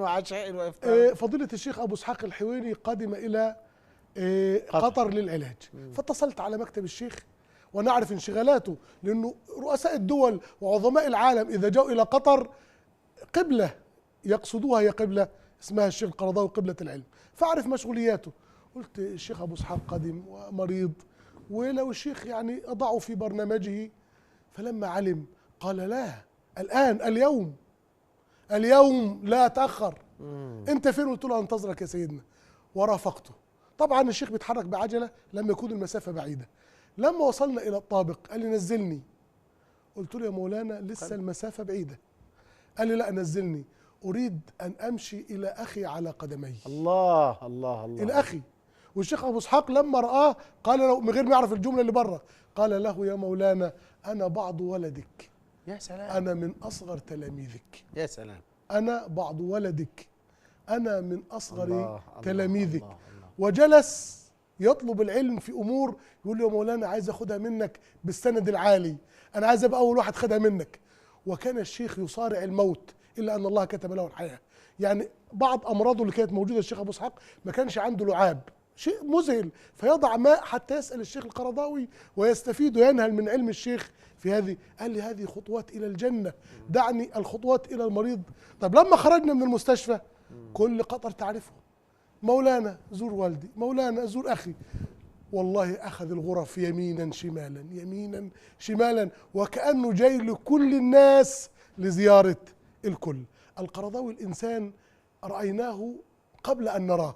وعشاء وافطار. فضيلة الشيخ أبو إسحاق الحويني قدم إلى قطر للعلاج، فاتصلت على مكتب الشيخ وأنا أعرف انشغالاته، لأنه رؤساء الدول وعظماء العالم إذا جاءوا إلى قطر قبلة يقصدوها، هي قبلة اسمها الشيخ القرضاوي قبلة العلم، فأعرف مشغولياته. قلت الشيخ أبو إسحاق قدم ومريض، ولو الشيخ يعني أضعه في برنامجه. فلما علم قال لا، الآن اليوم لا أتأخر. أنت فين؟ قلت له أنتظرك يا سيدنا، ورافقته. طبعا الشيخ بيتحرك بعجلة لما يكون المسافة بعيدة. لما وصلنا إلى الطابق قال لي نزلني. قلت له يا مولانا لسه المسافة بعيدة. قال لي لا نزلني، أريد أن أمشي إلى أخي على قدمي. الله الله الله. إلى أخي. والشيخ أبو إسحاق لما رآه قال له من غير ما يعرف الجملة اللي بره، قال له يا مولانا أنا بعض ولدك. يا سلام. أنا من أصغر تلاميذك. يا سلام. أنا بعض ولدك، أنا من أصغر تلاميذك. الله الله. وجلس يطلب العلم في أمور، يقول له يا مولانا عايز أخدها منك بالسند العالي، أنا عايز أبقى أول واحد خدها منك. وكان الشيخ يصارع الموت إلا أن الله كتب له الحياة. يعني بعض أمراضه اللي كانت موجودة الشيخ أبو إسحاق ما كانش عنده لعاب، شيء مذهل، فيضع ماء حتى يسأل الشيخ القرضاوي ويستفيد وينهل من علم الشيخ في هذه. قال لي هذه خطوات إلى الجنة، دعني الخطوات إلى المريض. طب لما خرجنا من المستشفى كل قطر تعرفه، مولانا زور والدي، مولانا زور أخي. والله أخذ الغرف يمينا شمالا يمينا شمالا، وكأنه جاي لكل الناس لزيارة الكل. القرضاوي الإنسان رأيناه قبل أن نراه.